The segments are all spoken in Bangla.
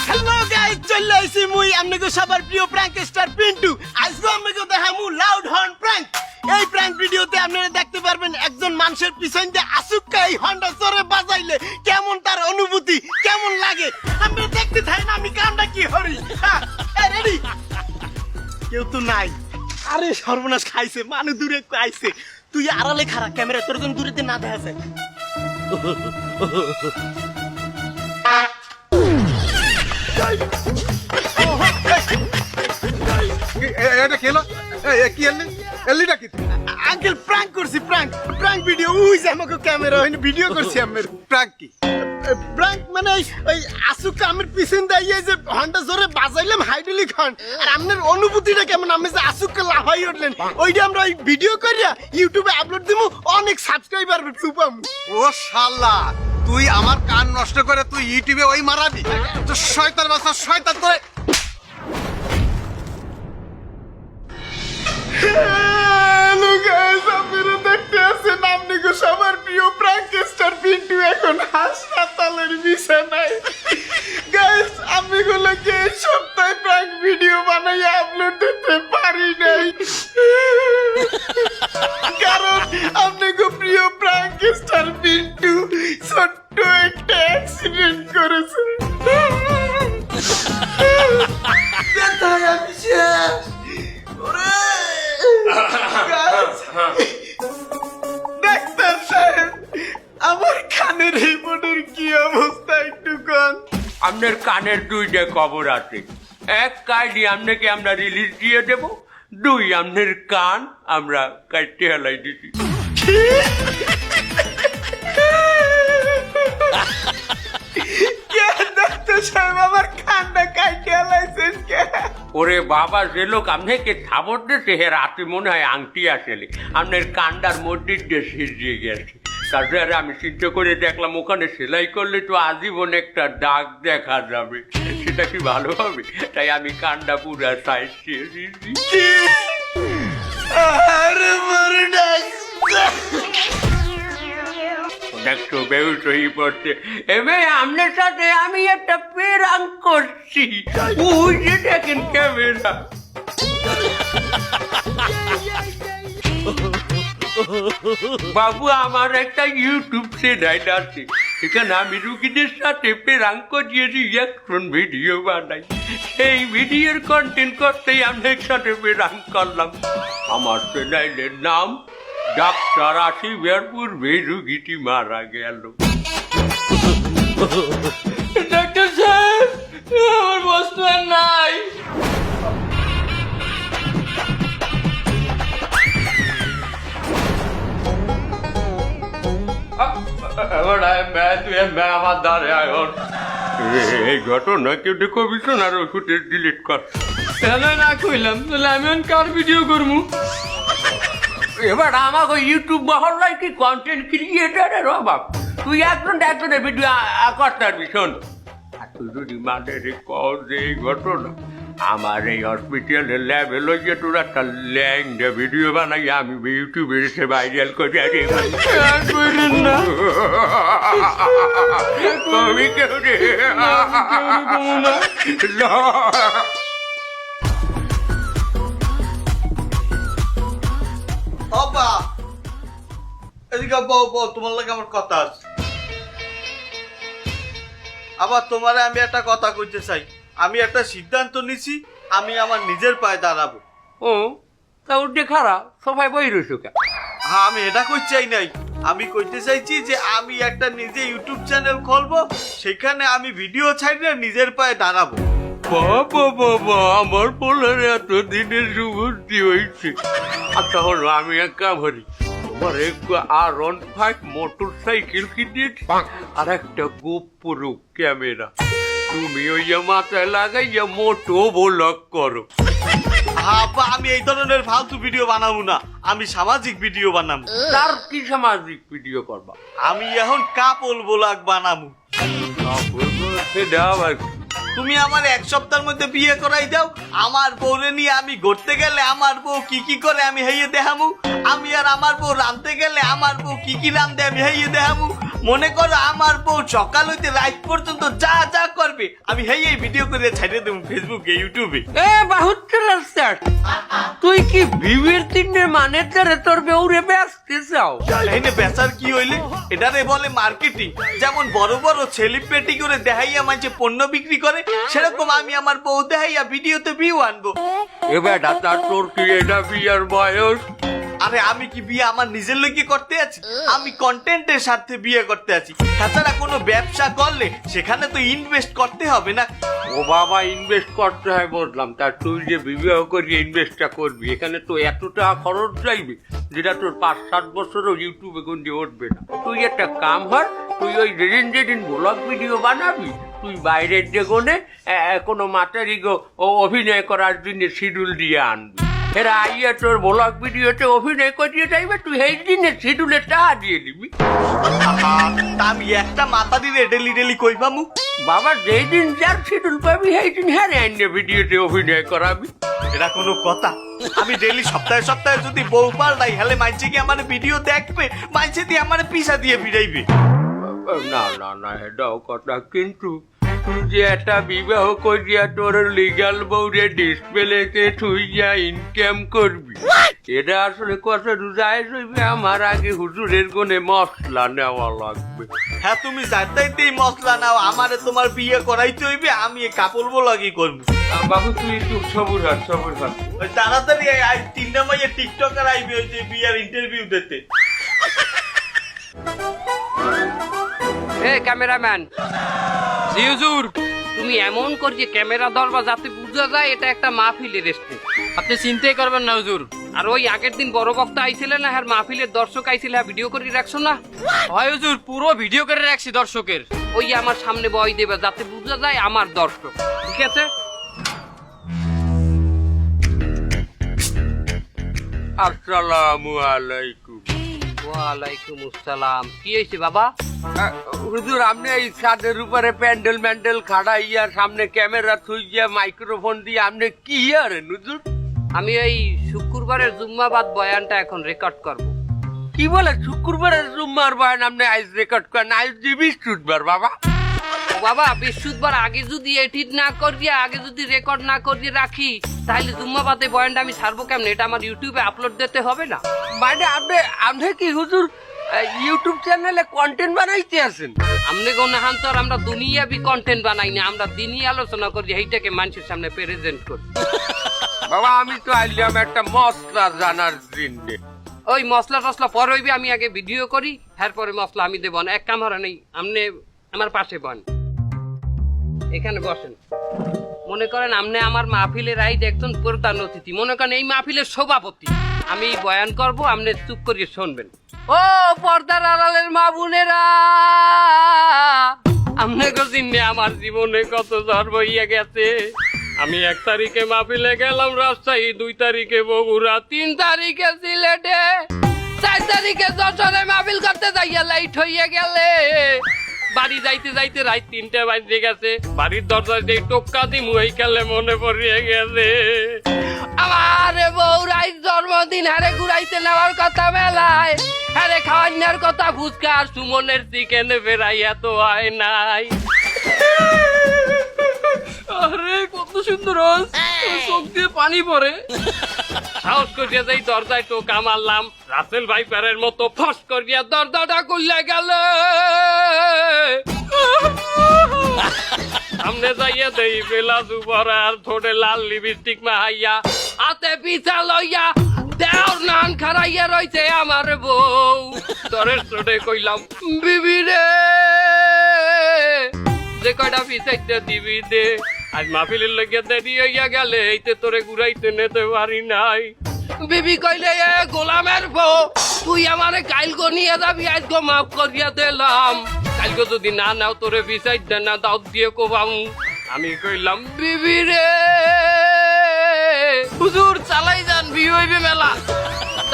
হ্যালো গাইস, চলে আইছি মুই আপনাকে সবার প্রিয় প্র্যাঙ্ক স্টার পিন্টু। আজকে আপনাকে দেখামু লাউড হর্ন প্র্যাঙ্ক। এই প্র্যাঙ্ক ভিডিওতে আপনারা দেখতে পারবেন একজন মানুষের পিছন দিয়ে আসুক্কা এই হর্নটা জোরে বাজাইলে কেমন তার অনুভূতি কেমন লাগে। আপনারা দেখতে থাকেন আমি কামটা কি হরি। রেডি? কেউ তো নাই। আরে সর্বনাশ খাইছে, মানুষ দূরে আইছে। তুই আড়ালে খারাপ ক্যামেরা তোর জন্য দূরেতে না দেখা যায়। এটা খেলো কি এলিটা কি আঙ্কেল প্র্যাঙ্ক করছি, প্র্যাঙ্ক ভিডিও। ওই যে আমাকে ক্যামেরা হইনি ভিডিও করছি আমি। প্রাঙ্ক কি প্র্যাঙ্ক মানে ওই আসুকা আমার পিছন দিয়ে যে হর্নটা জোরে বাজাইলাম হাইড্রোলিক হর্ন, আর আপনার অনুভূতিটা কেমন? আমি যে আসুকা লাফাই উঠলেন ওইটা আমরা ওই ভিডিও করিয়া ইউটিউবে আপলোড দিমু, অনেক সাবস্ক্রাইবার পাম। ও শালা, তুই আমার কান নষ্ট করে তুই ইউটিউবে ওই মারাবি? তো শয়তান বাচ্চা শয়তান করে। হ্যালো গাইস, আপনারা দেখতে আছেন আপনাকে সবার প্রিয় প্র্যাঙ্ক স্টার পিন্টু এখন হাসপাতালের বিছানায়। গাইস, আমি গুলোকে এই সপ্তাহে প্র্যাঙ্ক ভিডিও বানাই আপলোড দিতে পারি নাই, কারণ আপনাকে প্রিয় প্র্যাঙ্ক স্টার পিন্টু ছোট্ট একটা অ্যাক্সিডেন্ট করেছে। ব্যথায় আমি শেষ। ডাক্তার সাহেব, আমার কানের রিপোর্টের কি অবস্থা একটু কন। আপনার কানের দুইটা খবর আছে। এক কার্ডই আপনাকে আমরা রিলিজ দিয়ে দেব, দুই আপনার কান আমরা কাটতে হেলাই দিছি। ডাক্তার সাহেব, আমার কানটা কাইটে লাইছেন কে? ওরে বাবা, যে লোক আপনাকে থাবর দিয়েছে হে রাতে মনে হয় আংটি আসলে আপনার কান্ডার মধ্যে দিয়ে সিজিয়ে গেছে। তারপরে আমি চিন্তা করে দেখলাম ওখানে সেলাই করলে তো আজীবন একটা দাগ দেখা যাবে, সেটা কি ভালো হবে? তাই আমি কান্ডা পুরা সাইজ দিয়ে দিয়েছি। আরে মরে ডাক্তার। দেখছো বেউস হয়ে পড়ছে। এবে আপনার সাথে আমি একটা প্রেরাঙ্ক করছি, ওই যে দেখেন ক্যামেরা। বাবু, আমার একটা ইউটিউব চ্যানেল আছে, সেখানে আমি রুগীদের সাথে প্রেরাঙ্ক দিয়ে রিয়াকশন ভিডিও বানাই। সেই ভিডিওর কন্টেন্ট করতেই আমি একসাথে প্রেরাঙ্ক করলাম। আমার চ্যানেলের নাম ডাক্তার আসিবার পূর্বে রুগীটি মারা গেল। ডাক্তার সাহেব, আমার বস্তু আর নাই। আমার দ্বারে আয়ন এই ঘটনা কেউ কবিশন আর ওষুধে ডিলিট কর। তাহলে না কইলাম, তাহলে আমি এখন কার ভিডিও করবো? এবার আমাকে ইউটিউব মহল্লায় কি কন্টেন্ট ক্রিয়েটারের অভাব? তুই একজনের ভিডিও করতে পারবি। শোন, তুই যদি মানে কর যে এই ঘটনা আমার এই হসপিটালের ল্যাবে লইয়ে তোর একটা ল্যাংডা ভিডিও বানাই আমি ইউটিউবে এসে ভাইরাল করে আরে কবি কেউ রে অপা, এদিকে বউ বউ, তোমার লাগে আমার কথা আছে। আবার তোমারে আমি একটা কথা কইতে চাই। আমি একটা সিদ্ধান্ত নিছি, আমি আমার নিজের পায়ে দাঁড়াবো। ও তা উঠে খারাপ সবাই বই রয়েছে। হ্যাঁ, আমি এটা কইতে চাই নাই, আমি কইতে চাইছি যে আমি একটা নিজে ইউটিউব চ্যানেল খুলবো, সেখানে আমি ভিডিও ছাড়লে নিজের পায়ে দাঁড়াবো। বাবা বাবা, আমার পোলার এত দিনের সুবুদ্ধি হয়েছে। আচ্ছা হলো, আমি এক কাম করি, তোমার একটু R15 মোটর সাইকেল কিনেছি আর একটা গোপ্রো ক্যামেরা, তুমি ওই মাথায় লাগাইয়া মোটো ব্লগ করো। হ্যাঁ আব্বা, আমি এই ধরনের ফালতু ভিডিও বানাবো না, আমি সামাজিক ভিডিও বানাবো। তার কি সামাজিক ভিডিও করবা? আমি এখন কাপল ব্লগ বানাবো। তুমি আমার এক সপ্তাহের মধ্যে বিয়ে করাই দাও, আমার বউরে নিয়ে আমি ঘুরতে গেলে আমার বউ কি কি করে আমি হেইয়ে দেখামু, আমি আর আমার বউ রাঁধতে গেলে আমার বউ কি কি রাঁধে আমি হেইয়ে দেখামু। মনে করো আমার বউ সকাল হইতে রাত পর্যন্ত যা যা করবে আমি হেইয়ে ভিডিও করে ছাড়িয়ে দেবো ফেসবুকে, ইউটিউবে। এ বাহুত্তর রাস্তার তুই কি ভিউয়ের তিনের মানের দ্বারা তোর বেউরে ব্যস্ত চাও? এনে বেচার কি হইলে, এটারে বলে মার্কেটিং। যেমন বড় বড় সেলিব্রিটি করে দেখাইয়া মাঝে পণ্য বিক্রি করে, সেরকম আমি আমার বউ দেখাইয়া ভিডিওতে ভিউ আনবো। এ বেটা তার তোর কি এটা বিয়ার বয়স? আরে আমি কি বিয়ে আমার নিজের লোকে করতে আছি? আমি কন্টেন্টের স্বার্থে বিয়ে করতে আছি। তাছাড়া কোনো ব্যবসা করলে সেখানে তো ইনভেস্ট করতে হবে না? ও বাবা, ইনভেস্ট করতে হয় বুঝলাম, তা তুই যে বিবাহ করি ইনভেস্টটা করবি, এখানে তো এত টাকা খরচ যাইবে যেটা তোর 5-7 বছরও ইউটিউবে গন্ডি উঠবে না। তুই একটা কাম হয়, তুই ওই যেদিন ব্লগ ভিডিও বানাবি, তুই বাইরের যে কোনে কোনো মাতারি গো ও অভিনয় করার জন্য শিডিউল দিয়ে আনবি। এরা আইয়া তোর ব্লগ ভিডিওতে অভিনয় করিয়ে যাইবে, তুই সেই দিনে শিডিউলে টাকা দিয়ে দিবি। তা আমি একটা মাথা দিলে ডেলি ডেলি কই পামু? বাবা, যেই দিন যার শিডিউল পাবি সেই দিন হ্যাঁ আইনে ভিডিওতে অভিনয় করাবি। এটা কোনো কথা? আমি ডেলি সপ্তাহে সপ্তাহে যদি বউ পাল্টাই হলে মাইনছে কি আমার ভিডিও দেখবে, মাইনছে দিয়ে আমার পিছা দিয়ে ভিড়াইবে। না না না, এটাও কথা, কিন্তু তুই যে একটা বিবাহ করিয়া তোর লিগাল বউরে ডিসপ্লেতে থুইয়া ইনকাম করবি, এটা আসলে কত রুজায় হইবে। আমার আগে হুজুরের কোনে মশলা নেওয়া লাগবে। হ্যাঁ, তুমি যাইতেই মশলা নাও, আমারে তোমার বিয়ে করাইতে হইবে, আমি এই কাপড় বলাগি করবো। বাবু তুই একটু সবুর হাত। ওই তাড়াতাড়ি আজ 3টা মাইয়ে টিকটকার আইবে ওই যে বিয়ার ইন্টারভিউ দিতে। এ ক্যামেরাম্যান, জি হুজুর, তুমি এমন করিয়ে ক্যামেরা ধরবা যাতে বুঝা যায় এটা একটা মাহফিলের স্টেজ। আপনি চিন্তাই করবেন না হুজুর। আর ওই আগের দিন বড় বক্তা আইছিলেন না, আর মাহফিলের দর্শক আইছিল, ভিডিও করে রাখছো না? হয় হুজুর, পুরো ভিডিও করে রাখছি দর্শকের। ওই আমার সামনে বয় দেবে যাতে বুঝা যায় আমার দর্শক, ঠিক আছে? আসসালামু আলাইকুম। ওয়ালাইকুম আসসালাম। কি হয়েছে বাবা? হুজুর, আপনি এই ছাদের উপরে প্যান্ডেল খাড়াইয়া সামনে ক্যামেরা থুইয়া মাইক্রোফোন দিয়ে আপনি কি আরেন হুজুর? আমি এই শুক্রবারের জুম্মাবাদ বয়ানটা এখন রেকর্ড করব। কি বলে শুক্রবারের জুম্মার বয়ান আপনি আজ রেকর্ড করেন? আজ যে বৃহস্পতিবার বাবা। বাবা, বৃহস্পতিবার আগে যদি এডিট না করিয়ে, আগে যদি রেকর্ড না করিয়ে রাখি, তাহলে জুম্মাবাদে বয়ানটা আমি ছাড়বো কেমন? এটা আমার ইউটিউবে আপলোড দিতে হবে না? মানে আপনি কি হুজুর ইউটিউব চ্যানেলে কন্টেন্ট বানাইতে আছেন? আমনে গোনাহান তো আমরা দুনিয়াবি কন্টেন্ট বানাই না, আমরা দিনই আলোচনা করি, এইটাকে মানুষের সামনে প্রেজেন্ট করি। বাবা, আমি তো আইলাম একটা মশলা জানার জন্যে। ওই মশলা টসলা পরে হইবে, আমি আগে ভিডিও করি, এরপরে মশলা আমি দেব না। এক কাম হারা নেই, আমনে আমার পাশে বন, এখানে বসেন। মনে করেন আমনে আমার মাহফিলের আইড একজন প্রধান অতিথি, মনে করেন এই মাহফিলের সভাপতি। আমি বয়ান করব, আমনে চুপ করিয়ে শুনবেন। ও পর্দার আড়ালের মা বোনেরা, আমনে গজিনে আমার জীবনে কত ঝড় বইয়া গেছে। আমি 1 তারিখে মাহফিলে গেলাম রাজশাহী, 2 তারিখে বগুড়া, 3 তারিখে সিলেটে, 4 তারিখে যশোরে মাহফিল করতে যাইয়া লাইট হইয়া গেলে। বাড়ি যাইতে যাইতে রাত 3টা বাজে গেছে। বাড়ির দরজায় যে টোক্কা দিমু এই কালে মনে পড়িয়ে গেছে আমার বউ রাইত জন্মদিন হারে ঘুরাইতে নেওয়ার কথা মেলায়, হারে খাওয়ানোর কথা ফুচকা আর সুমনের চিকেন ফেরাইয়া তো হয় নাই। আরে কত সুন্দর চোখ দিয়ে পানি পড়ে। সাহস করিয়া যাই দরজায় টোকা মারলাম, রাসেল ভাইপারের মতো ফস করিয়া দরজাটা খুললে গেল। সামনে যাইয়া দেই বেলা দুপুর আর থোড়ে লাল লিপস্টিক মাহাইয়া, হাতে পিছা লইয়া দেওর নান খারাইয়া রইছে আমার বউ। তরের চোটে কইলাম, বিবি রে যে কয়টা পিছাইতে দিবি দে, আজ মাহফিলের লইয়া দেরি হইয়া গেলে এইতে তোরে ঘুরাইতে নিতে পারি নাই। বিবি কইলে, এ গোলামের বউ, তুই আমারে কাইলগো নিয়ে যাবি, আজগো মাফ করিয়া দিলাম, কাইলগো যদি না নাও তোরে পিছাই দে না দাও দিয়ে কোবাম। আমি কইলাম, বিবি রে হুজুর চালাই যান, বিয়ে হইবে মেলা।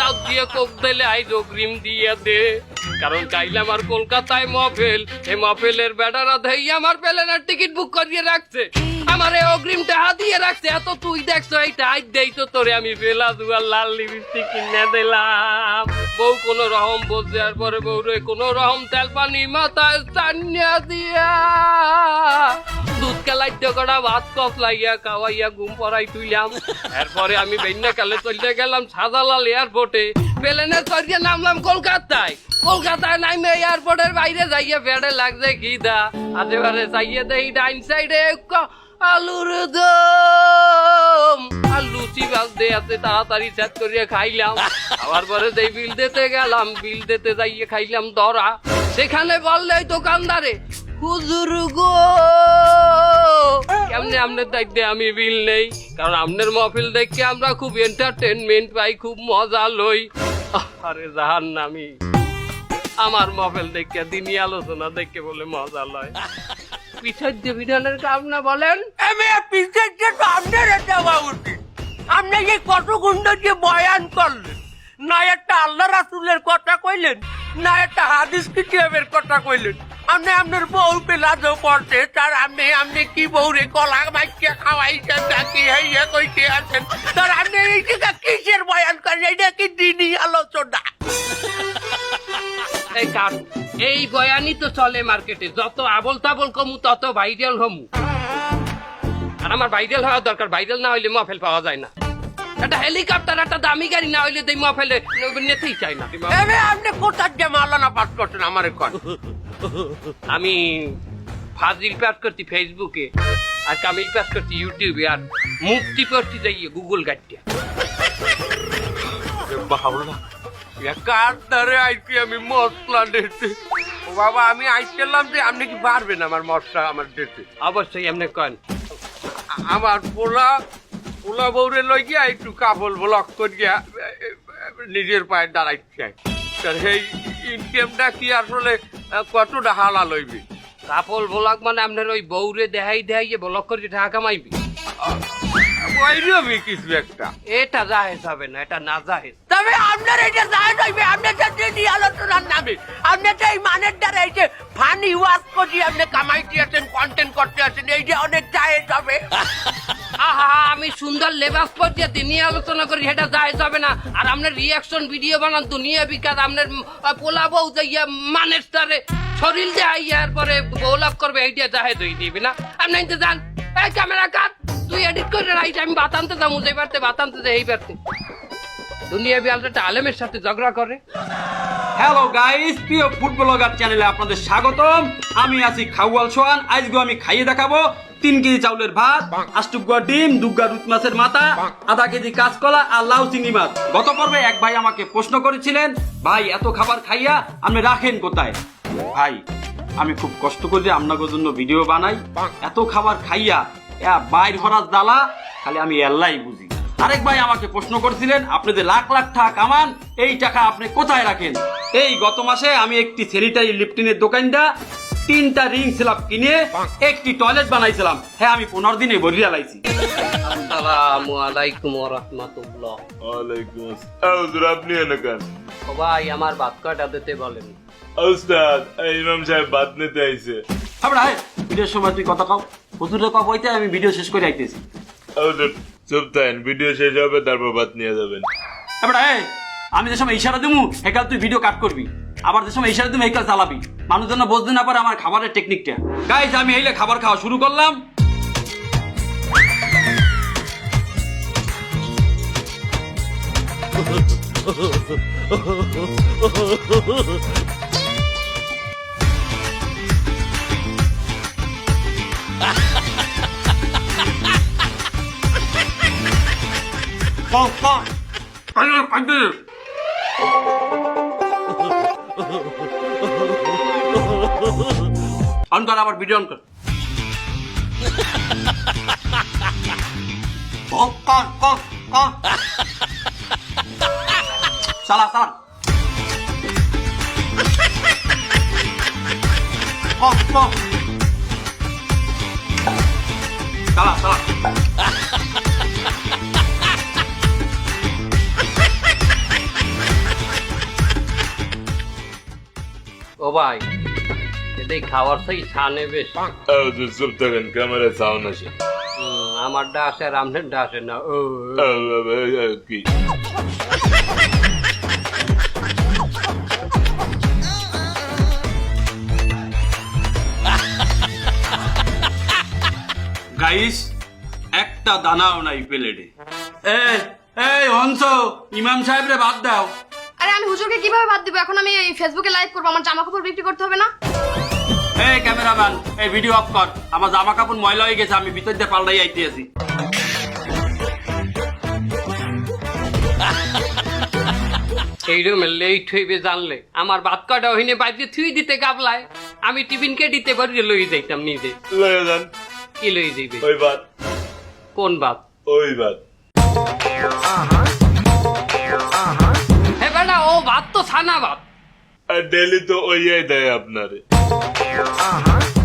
দাঁত দিয়ে কোক দিলে আইজ অগ্রিম দিয়ে দে, কারণ কাইলে আমার কলকাতায় মহফিল, এই মহফিলের বেটারা দেই আমার প্লেনের টিকিট বুক করিয়ে রাখছে, আমার এই অগ্রিম টাকা দিয়ে রাখছে। এত তুই দেখছো এইটা আজ দেই তো তোরে আমি বেলা দুয়ার লাল লিপস্টিক কিনে দিলাম। বউ কোন রকম বসে আর পরে বউ রে কোন রকম তেল পানি মাথায় টানিয়া দিয়া দুধ কেলাইতে করা ভাত কফ লাইয়া খাওয়াইয়া ঘুম পড়াই তুইলাম। এরপরে আমি বেন্যা কালে চলে গেলাম শাহজালাল এয়ারপোর্টে, প্লেনে চড়িয়ে নামলাম কলকাতায়। কলকাতায় নামে এয়ারপোর্টের বাইরে যাইয়ে বেড়ে লাগছে খিদা, আশেপাশে যাইয়ে দেই ডাইন সাইডে আলুর দম আর লুচি বাজতে আছে, তাড়াতাড়ি সেট করিয়ে খাইলাম। আবার পরে যেই বিল দিতে গেলাম, বিল দিতে যাইয়ে খাইলাম ধরা। সেখানে বললে দোকানদারে, হুজুর গো কেমনে আপনার দায়িত্বে আমি বিল নেই, কারণ আপনার মহফিল দেখে আমরা খুব এন্টারটেনমেন্ট পাই, খুব মজা লই। আরে জাহান্নামী, আমার মহফিল দেখে দিনই আলোচনা দেখে বলে মজা লয়। পিছের যে বিধানের কাম না বলেন, পিছের যে আপনার দেওয়া উচিত। আপনি যে কত গুন্ড যে বয়ান করলেন, না একটা আল্লাহ রাসূলের কথা কইলেন, না একটা হাদিস কিতাবের কথা কইলেন। আপনি আপনার বউ পেলাজো করতে, তার আপনি কি বউরে কলা মাইকে খাওয়াইছেন নাকি হইয়া কইতে আছেন, তার আপনি এই জায়গা কিসের বয়ান করেন? এইটা কি দিনই আলোচনা? এই কাজ এই বয়ানই তো চলে মার্কেটে, যত আবল তাবল কমু তত ভাইরাল হমু। আর আমার ভাইরাল হওয়া দরকার, ভাইরাল না হইলে মহফিল পাওয়া যায় না। একটা হেলিকপ্টার একটা দামি গাড়ি না হইলে এই মহফিলে নিতেই চাই না। আপনি কোথার যে মাওলানা পাস করছেন আমার এখন? আমি ফাজিল পাস করছি ফেসবুকে, আর কামিল পাস করছি ইউটিউবে, আর মুক্তি করছি যাইয়ে গুগল গাড়িটা। আমি মশলা দিতে ও বাবা, আমি আইছিলাম যে আপনি কি পারবেন আমার মশলা আমার দিতে? অবশ্যই আপনি কেন, আমার পোলা বউরে লই গিয়া একটু কাপল ব্লক করিয়া নিজের পায়ে দাঁড়াইছে। সেই ইনকামটা কি আসলে কতটা হালাল হইবি? কাপল ব্লক মানে আপনার ওই বউরে দেখাই ব্লক করে টাকা কামাইবি? কিছু একটা এটা জাহেজ হবে না, এটা না জাহেজ। তবে আপনার এটা জাহেজ হইবে, আপনার সাথে আলোচনার নামে আপনি যে এই মানের দ্বারা এই যে ফানি ওয়াজ করি আপনি কামাইতে আছেন, কন্টেন্ট করতে আছেন, এই যে অনেক জাহেজ হবে। আহা, আমি সুন্দর লেবাস পরিয়ে দিনই আলোচনা করি, এটা জাহেজ হবে না। আর আপনার রিয়াকশন ভিডিও বানান দুনিয়া বিকাশ, আপনার পোলা বউ যাইয়া মানের দ্বারে শরীর দেয়ার পরে বৌলাভ করবে, এইটা জাহেজ হয়ে দিবি না। আপনি যান, এই ক্যামেরা কাট, তুই এডিট করে রাইট, আমি বাতানতে যাবো, যে পারতে বাতানতে যাই, এই পারতে দুনিয়া বিয়ালটা আলেমের সাথে ঝগড়া করে। হ্যালো গাইস, প্রিয় ফুড ব্লগার চ্যানেলে আপনাদের স্বাগতম। আমি আছি খাওয়াল সোহান। আজকে আমি খাইয়ে দেখাবো 3 কেজি চাউলের ভাত, 8 টুকরা ডিম, 2 রুট মাছের মাথা, আধা কেজি কাঁচকলা আর লাউ চিংড়ি মাছ। গত পর্বে এক ভাই আমাকে প্রশ্ন করেছিলেন, ভাই এত খাবার খাইয়া আপনি রাখেন কোথায়? ভাই আমি খুব কষ্ট করে আপনাদের জন্য ভিডিও বানাই, এত খাবার খাইয়া বাইর হরাজ দালা খালি আমি এল্লাই বুঝি। আরেক ভাই আমাকে প্রশ্ন করেছিলেন, আপনি যে লাখ লাখ টাকা কামান, এই টাকা আপনি কোথায় রাখেন? এই গত মাসে আমি একটি স্যানিটারি লিপটিনের দোকানটা 3টা রিং স্ল্যাব কিনে একটি টয়লেট বানাইছিলাম। হ্যাঁ, আমি 15 দিনে ভরিয়া লাইছি। আসসালামু আলাইকুম ওয়া রাহমাতুল্লাহ। ওয়ালাইকুম আসসালাম। হুজুর আপনি এলাকান? ও ভাই আমার ভাত কয়টা দিতে বলেন? উস্তাদ ইমাম সাহেব বাদ নিতে আইছে। আমরা ভিডিওর সময় তুই কথা কও, হুজুরের কথা বইতে আমি ভিডিও শেষ করে আইতেছি। হুজুর চুপ থাকেন, ভিডিও শেষ হবে তারপর বাদ নিয়ে যাবেন। আমরা আমি যে সময় ইশারা দিমু হেকাল তুই ভিডিও কাট করবি, আবার যে সময় ইশারা দিমু হেকাল চালাবি, মানুষ যেন বুঝতে না পারে আমার খাবারের টেকনিকটা। গাইস আমি এইলে খাবার খাওয়া শুরু করলাম। আবার ভিডিও অন কর। চালা চালা চালা চালা। ও ভাই এটাই খাওয়ার সেই ছানে বেশ চুপ থাকেন ক্যামেরা সাউন্ড আছে আমার ডাসে আর আমনের ডাসে না ও কি গাইস একটা দানাও নাই প্লেটে। এই হংস, ইমাম সাহেব রে বাদ দাও। আরে আমি হুজুরকে কিভাবে বাদ দিব? এখন আমি এই ফেসবুকে লাইভ করবো, আমার জামা কাপড় বিক্রি করতে হবে না? এই ক্যামেরাম্যান, এই ভিডিও অফ কর। আমার জামা কাপড় ময়লা হয়ে গেছে, আমি ভিতর দিয়ে পাল্টাই আইতে আছি। এইরকম লেট হইবে জানলে আমার ভাত কটা হইনে বাইরে থুই দিতে গাবলায় আমি টিফিনকে দিতে পারি লই যাইতাম নিজে। লয়ে যান কি লই যাইবে? ওই বাদ কোন ভাত? ওই বাদ হে বেটা, ও ভাত তো ছানা ভাত। আর ডেলি তো ওইয়াই দেয় আপনারে।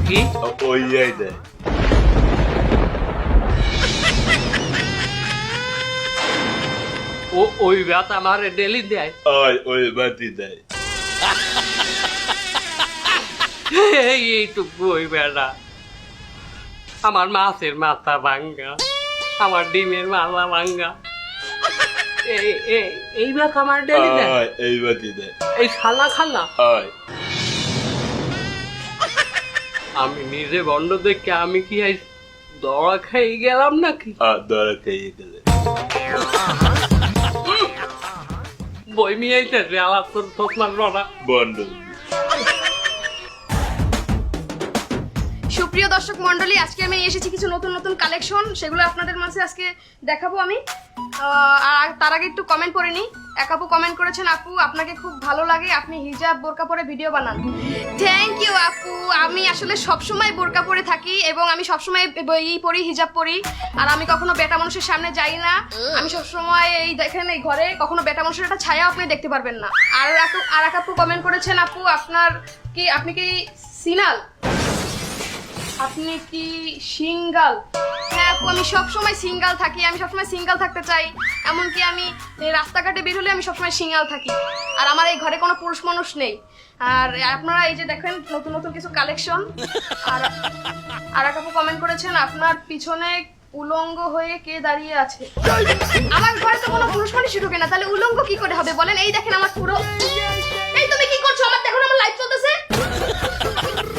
কি ওইয়াই দেয়? ও ওই ভাত আমার ডেলি দেয়? ওই বাদই দেয়। এইটুকু ওই বেটা আমার মাছের মাথা ভাঙ্গা, আমার ডিমের মাথা ভাঙ্গা, এই ভাত আমার ডেলি দেয়? এই বাদই দেয়। এই খানা খানা আমি নিজে বন্ধ দেখে আমি কি দড়া খাই গেলাম নাকি? দরা খাইয়ে গেলে বই মিয়াইতেছে আলাপ তোর তোর রড়া বন্ধ। সুপ্রিয় দর্শক মন্ডলী, আজকে আমি এসেছি কিছু নতুন নতুন কালেকশন, সেগুলো আপনাদের মাঝে আজকে দেখাবো আমি। আর তার আগে একটু কমেন্ট করে নিই। এক আপু কমেন্ট করেছেন, আপু আপনাকে খুব ভালো লাগে, আপনি হিজাব বোরকা পরে ভিডিও বানান। থ্যাংক ইউ আপু। আমি আসলে সবসময় বোরকা পরে থাকি এবং আমি সবসময় এই পরি, হিজাব পরি, আর আমি কখনো বেটা মানুষের সামনে যাই না। আমি সবসময় এই দেখেন এই ঘরে কখনো বেটা মানুষের একটা ছায়া আপনি দেখতে পারবেন না। আর এক আপু কমেন্ট করেছেন, আপু আপনি কি সিনাল, আপনি কি সিঙ্গাল? হ্যাঁ আপু, আমি সবসময় সিঙ্গাল থাকি, আমি সবসময় সিঙ্গাল থাকতে চাই। এমনকি আমি রাস্তাঘাটে বের হলে আমি সবসময় সিঙ্গাল থাকি, আর আমার এই ঘরে কোনো পুরুষ মানুষ নেই। আর আপনারা এই যে দেখেন নতুন নতুন কিছু কালেকশন। আর এক আপু কমেন্ট করেছেন, আপনার পিছনে উলঙ্গ হয়ে কে দাঁড়িয়ে আছে? আমার ঘরে তো কোনো পুরুষ মানুষই ঢুকে না, তাহলে উলঙ্গ কি করে হবে বলেন? এই দেখেন আমার পুরো, এই তুমি কি করছো? আমার দেখুন আমার লাইভ চলতেছে।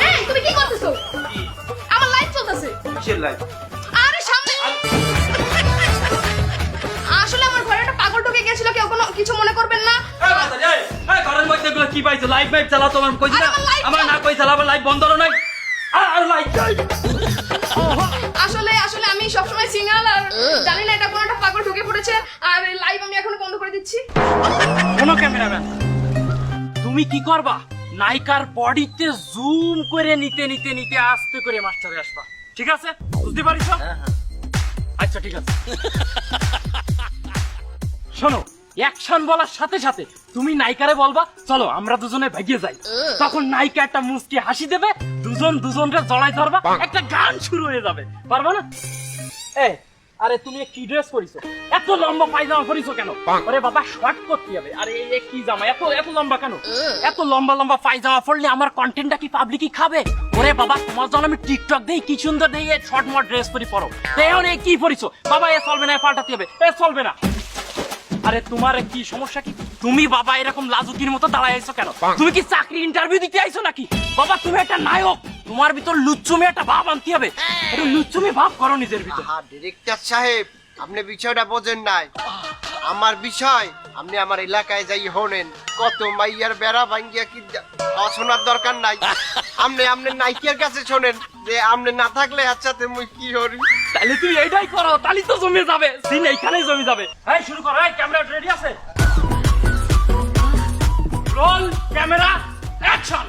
এই তুমি কি করতেছো? আমার লাইভ চলতেছে। কিসের লাইভ? আরে সামনে আসলে আমার ঘরে একটা পাগল ঢুকে গিয়েছিল, কেউ কোনো কিছু মনে করবেন না। এই ঘরের মধ্যে এগুলো কি পাইছো? লাইভ ফাইভ চালাও, তোমার কইছি না? আরে আমার live আমার না কই চালাবো, লাইভ বন্ধ করো নাই। আর লাইভ আসলে আমি সবসময় সিঙ্গেল, আর জানি না এটা কোনো একটা পাগল ঢুকে পড়েছে, আর লাইভ আমি এখন বন্ধ করে দিচ্ছি। শোনো ক্যামেরাম্যান, তুমি কি করবা? নায়িকার বডিতে জুম করে নিতে নিতে নিতে আস্তে করে মাস্টারে আসবা, ঠিক আছে? বুঝতে পারিস? আচ্ছা ঠিক আছে। শোনো, অ্যাকশন বলার সাথে সাথে তুমি নায়িকারে বলবা, চলো আমরা দুজনে ভাগিয়ে যাই। তখন নায়িকা একটা মুচকি হাসি দেবে, দুজনরে জড়াই ধরবা, একটা গান শুরু হয়ে যাবে। পারবা না? আরে তুমি কি ড্রেস পরিছো? এত লম্বা পায়জামা পরিছো কেন? আরে বাবা শর্ট করতে হবে। আরে এই কি জামা এত এত লম্বা কেন? এত লম্বা লম্বা পায়জামা পরলে আমার কন্টেন্টটা কি পাবলিকই খাবে? ওরে বাবা, তোমার জন্য আমি টিকটক দেই, কি সুন্দর দেই, শর্ট মট ড্রেস পরি পরো। এখন এই কি পরিছো? বাবা এ চলবে না, পাল্টাতে হবে, এ চলবে না। আরে তোমার কি সমস্যা কি? তুমি বাবা এরকম লাজুকির মতো দাঁড়ায় আইছো কেন? তুমি কি চাকরি ইন্টারভিউ দিতে আইছো নাকি? বাবা তুমি একটা নায়ক, তোমার ভিতর লুচ্চুমি একটা ভাব আনতে হবে। একটু লুচ্চুমি ভাব করো নিজের ভিতর। ডিরেক্টর সাহেব, আপনি বিষয়টা বোঝেন নাই। আমার বিষয় আপনি আমার এলাকায় যাই হনেন, কত মাইয়ার বেড়া ভাঙ্গিয়া কি শোনার দরকার নাই। আপনি নাইকিয়ার কাছে শোনেন যে আপনি না থাকলে আচ্ছা মুই কি করি। তাহলে তুই এইটাই করো, তাহলে তো জমে যাবে, সিন এইখানেই জমে যাবে। এই শুরু করো, এই ক্যামেরা রেডি আছে? Roll camera action.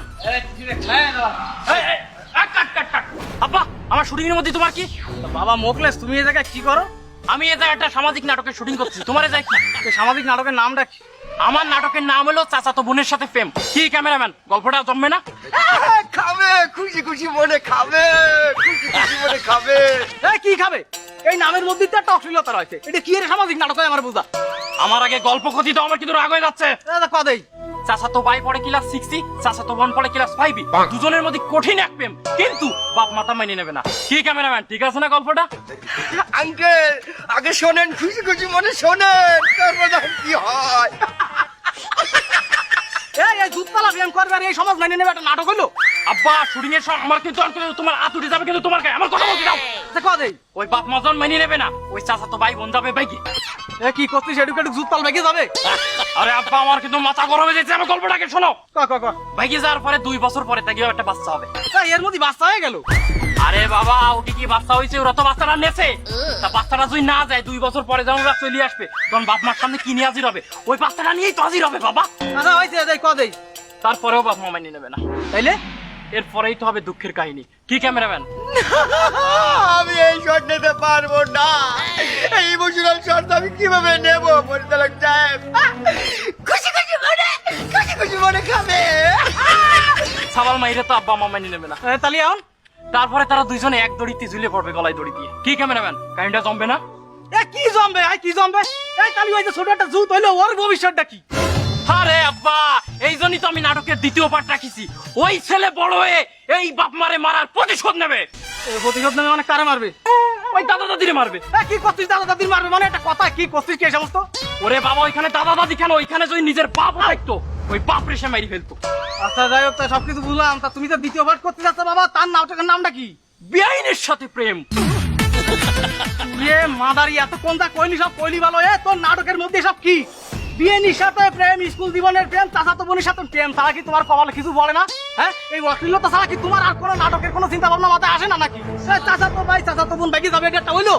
আব্বা, আমার শুটিং এর মধ্যে তোমার কি? বাবা মোকলেস, তুমি এই জায়গায় কি করো? আমি এই জায়গায় একটা সামাজিক নাটকের শুটিং করছি। তোমার এই জায়গায় কি? সামাজিক নাটকের নামটা কি? আমার নাটকের নাম হলো চাচাতো বোনের সাথে প্রেম। কি ক্যামেরাম্যান, গল্পটা জমবে না? খাবে খুশি খুশি মনে খাবে, খুশি খুশি মনে খাবে। কি খাবে? এই নামের মধ্যে তো একটা অশ্লীলতা রয়েছে। এটা কি এর সামাজিক নাটক হয় আমার বুঝা। আমার আগে গল্প কথি তো আমার কিন্তু রাগ হয়ে যাচ্ছে। কদেই চাচা তো ভাই পড়ে ক্লাস 6, চাচা তো বোন পড়ে ক্লাস 5, দুজনের মধ্যে কঠিন এক প্রেম, কিন্তু বাপ মাথা মেনে নেবে না। কি ক্যামেরাম্যান, ঠিক আছে না গল্পটা? আঙ্কেল আগে শোনেন, খুশি খুশি মনে শোনেন, তারপর দেখেন কি হয়। এই জুতপালা ব্যায়াম করবে আর এই সমাজ মেনে নেবে একটা নাটক হলো। আব্বা শুটিং এর সময় আমার কিন্তু তোমার আতুড়ে যাবে, কিন্তু তোমার গায়ে আমার কথা বলতে দাও। কদেই ওই বাপ মাজন মেনে নেবে না, ওই চাচা তো ভাই বোন যাবে বাইকে। কি করছিস? এডুকেটু জুতপাল বেগে যাবে। আরে আব্বা আমার কিন্তু মাথা গরম হয়ে যাচ্ছে, আমার গল্পটাকে শোনো। ক বাইকে যাওয়ার পরে 2 বছর পরে তাকে একটা বাচ্চা হবে। এর মধ্যে বাচ্চা হয়ে গেল। আরে বাবা ওটি কি বাচ্চা হয়েছে, ওরা তো বাচ্চাটা নেছে। তা বাচ্চাটা যদি না যায় 2 বছর পরে যখন ওরা চলে আসবে তখন বাপ মার সামনে কি নিয়ে হাজির হবে? ওই বাচ্চাটা নিয়েই তো হাজির হবে বাবা। আচ্ছা হয়েছে কদেই। তারপরেও বাপ মা মেনে নেবে না, তাইলে এরপরেই তো হবে দুঃখের কাহিনী। কি ক্যামেরাম্যান? আমি এই শট নিতে পারবো না, এই ইমোশনাল শট আমি কিভাবে নেব পরিচালক সাহেব? খুশি খুশি মনে খাবে। সাবাল মাইরে তো আব্বা মা মেনে নেবে না। তাহলে এখন তারপরে তারা দুইজনে এক দড়িতে ঝুলে পড়বে, গলায় দড়ি দিয়ে। কি ক্যামেরাম্যান, কাহিনীটা জমবে না? কি জমবে? কি জমবে? এই তাহলে ওই যে ছোট একটা জুত হইলো, ওর ভবিষ্যৎটা কি? আরে আব্বা এই জন্যই তো আমি নাটকের 2য় পার্ট রাখিছি। ওই ছেলে বড় হয়ে এই বাপ মারে মারার প্রতিশোধ নেবে। প্রতিশোধ নেবে মানে কারে মারবে? ওই দাদা দাদিরে মারবে। কি করছিস? দাদা দাদির মারবে মানে একটা কথা? কি করছিস কি এই সমস্ত? ওরে বাবা ওইখানে দাদা দাদি কেন, ওইখানে যদি নিজের বাপ থাকতো ওই বাপ রেসে মারি ফেলতো। আচ্ছা যাই হোক, সবকিছু বুঝলাম। তা তুমি তো 2য় পার্ট করতে যাচ্ছ বাবা, তার নামটা কি? বেআইনের সাথে প্রেম। মাদারি এত কোনটা কইলি, সব কইলি ভালো। তোর নাটকের মধ্যে সব কি? বিয়ের সাথে প্রেম, স্কুল জীবনের প্রেম, চাচাতো বোনের সাথে প্রেম ছাড়া কি তোমার কপালে কিছু বলে না? হ্যাঁ, এই অশ্লীলতা ছাড়া কি তোমার আর কোনো নাটকের কোনো চিন্তা ভাবনা মাথায় আসে না নাকি? চাচাতো ভাই চাচাতো বোন বেগে যাবে, এটা হইলো?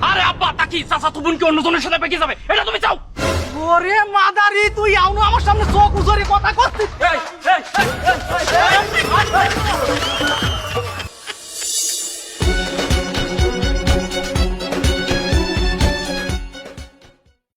আরে আব্বা তা কি চাচাতো বোন কি অন্যজনের সাথে বেঁকে যাবে, এটা তুমি চাও? ওরে মাদারি, তুই আউনো আমার সামনে চোখ উজরে কথা করছিস।